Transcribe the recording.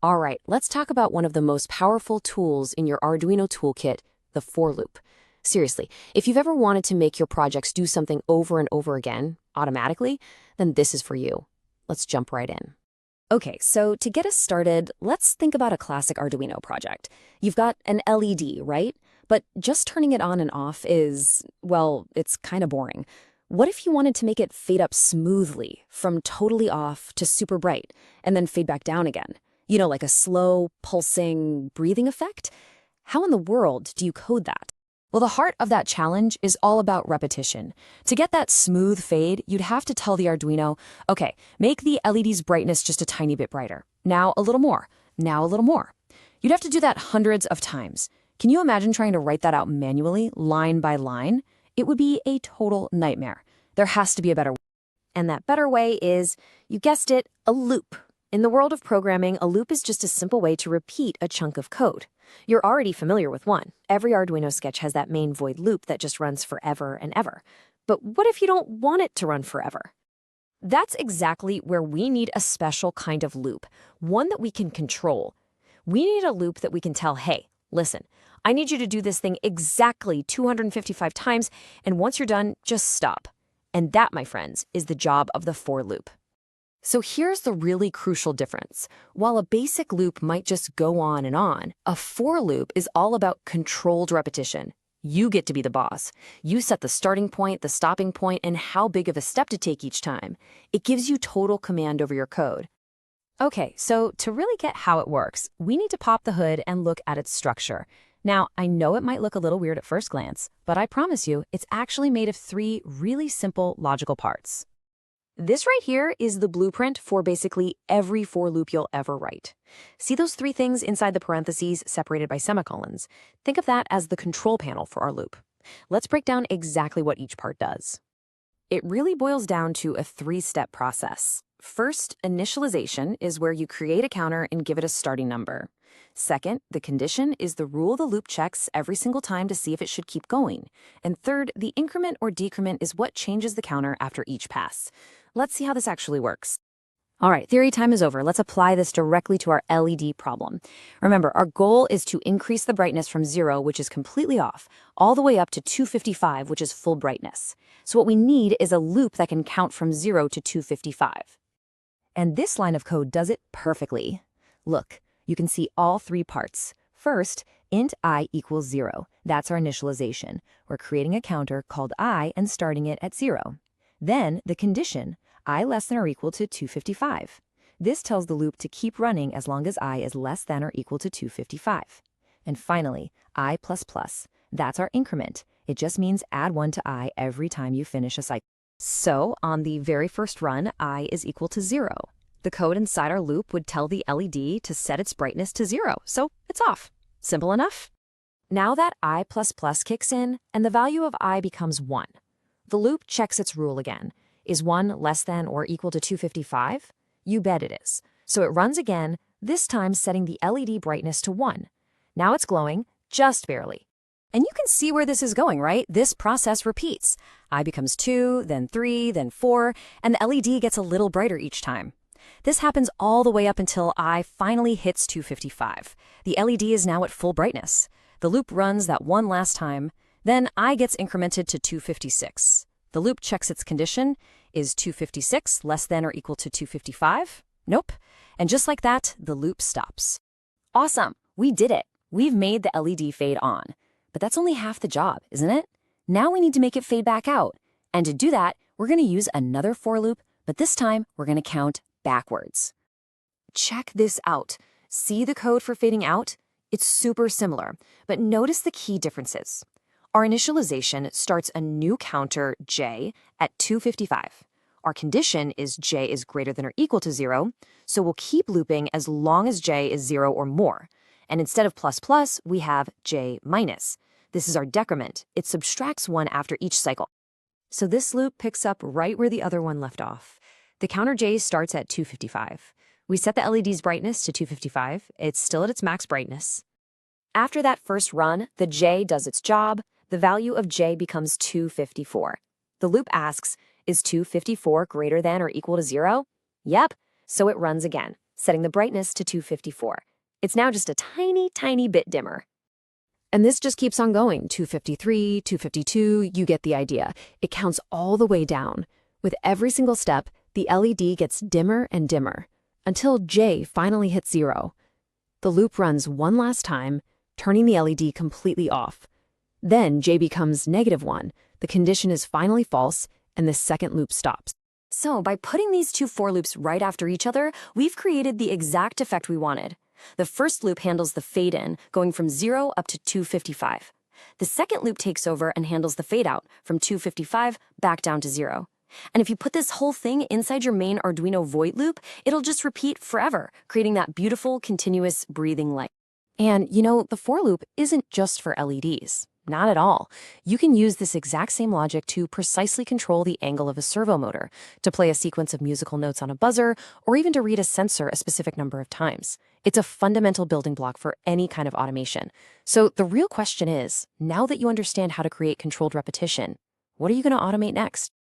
All right, let's talk about one of the most powerful tools in your Arduino toolkit, the for loop. Seriously, if you've ever wanted to make your projects do something over and over again, automatically, then this is for you. Let's jump right in. Okay, so to get us started, let's think about a classic Arduino project. You've got an LED, right? But just turning it on and off is, well, it's kind of boring. What if you wanted to make it fade up smoothly, from totally off to super bright, and then fade back down again? You know, like a slow, pulsing, breathing effect? How in the world do you code that? Well, the heart of that challenge is all about repetition. To get that smooth fade, you'd have to tell the Arduino, okay, make the LED's brightness just a tiny bit brighter. Now a little more. Now a little more. You'd have to do that hundreds of times. Can you imagine trying to write that out manually, line by line? It would be a total nightmare. There has to be a better way. And that better way is, you guessed it, a loop. In the world of programming, a loop is just a simple way to repeat a chunk of code. You're already familiar with one. Every Arduino sketch has that main void loop that just runs forever and ever. But what if you don't want it to run forever? That's exactly where we need a special kind of loop, one that we can control. We need a loop that we can tell, hey, listen, I need you to do this thing exactly 255 times, and once you're done, just stop. And that, my friends, is the job of the for loop. So here's the really crucial difference. While a basic loop might just go on, a for loop is all about controlled repetition. You get to be the boss. You set the starting point, the stopping point, and how big of a step to take each time. It gives you total command over your code. Okay, so to really get how it works, we need to pop the hood and look at its structure. Now, I know it might look a little weird at first glance, but I promise you, it's actually made of three really simple logical parts. This right here is the blueprint for basically every for loop you'll ever write. See those three things inside the parentheses separated by semicolons? Think of that as the control panel for our loop. Let's break down exactly what each part does. It really boils down to a three-step process. First, initialization is where you create a counter and give it a starting number. Second, the condition is the rule the loop checks every single time to see if it should keep going. And third, the increment or decrement is what changes the counter after each pass. Let's see how this actually works. All right, theory time is over. Let's apply this directly to our LED problem. Remember, our goal is to increase the brightness from 0, which is completely off, all the way up to 255, which is full brightness. So what we need is a loop that can count from 0 to 255. And this line of code does it perfectly. Look, you can see all three parts. First, int I equals 0. That's our initialization. We're creating a counter called I and starting it at 0. Then, the condition, I less than or equal to 255. This tells the loop to keep running as long as I is less than or equal to 255. And finally, I++. That's our increment. It just means add 1 to I every time you finish a cycle. So, on the very first run, I is equal to 0. The code inside our loop would tell the LED to set its brightness to 0, so it's off. Simple enough? Now that I++ kicks in, and the value of I becomes 1. The loop checks its rule again. Is 1 less than or equal to 255? You bet it is. So it runs again, this time setting the LED brightness to 1. Now it's glowing, just barely. And you can see where this is going, right? This process repeats. I becomes 2, then 3, then 4, and the LED gets a little brighter each time. This happens all the way up until I finally hits 255. The LED is now at full brightness. The loop runs that one last time. Then I gets incremented to 256. The loop checks its condition. Is 256 less than or equal to 255? Nope. And just like that, the loop stops. Awesome. We did it. We've made the LED fade on. But that's only half the job, isn't it? Now we need to make it fade back out. And to do that, we're going to use another for loop, but this time we're going to count backwards. Check this out. See the code for fading out? It's super similar, but notice the key differences. Our initialization starts a new counter, j, at 255. Our condition is j is greater than or equal to 0, so we'll keep looping as long as j is 0 or more. And instead of plus plus, we have j minus. This is our decrement. It subtracts 1 after each cycle. So this loop picks up right where the other one left off. The counter j starts at 255. We set the LED's brightness to 255. It's still at its max brightness. After that first run, the j does its job. The value of j becomes 254. The loop asks, is 254 greater than or equal to 0? Yep, so it runs again. setting the brightness to 254. It's now just a tiny, tiny bit dimmer. And this just keeps on going, 253, 252, you get the idea. It counts all the way down. With every single step, the LED gets dimmer and dimmer, until J finally hits 0. The loop runs one last time, turning the LED completely off. Then J becomes -1, the condition is finally false, and the second loop stops. So by putting these two for loops right after each other, we've created the exact effect we wanted. The first loop handles the fade-in, going from 0 up to 255. The second loop takes over and handles the fade-out, from 255 back down to 0. And if you put this whole thing inside your main Arduino void loop, it'll just repeat forever, creating that beautiful, continuous, breathing light. And, the for loop isn't just for LEDs. Not at all. You can use this exact same logic to precisely control the angle of a servo motor, to play a sequence of musical notes on a buzzer, or even to read a sensor a specific number of times. It's a fundamental building block for any kind of automation. So the real question is, now that you understand how to create controlled repetition, what are you going to automate next?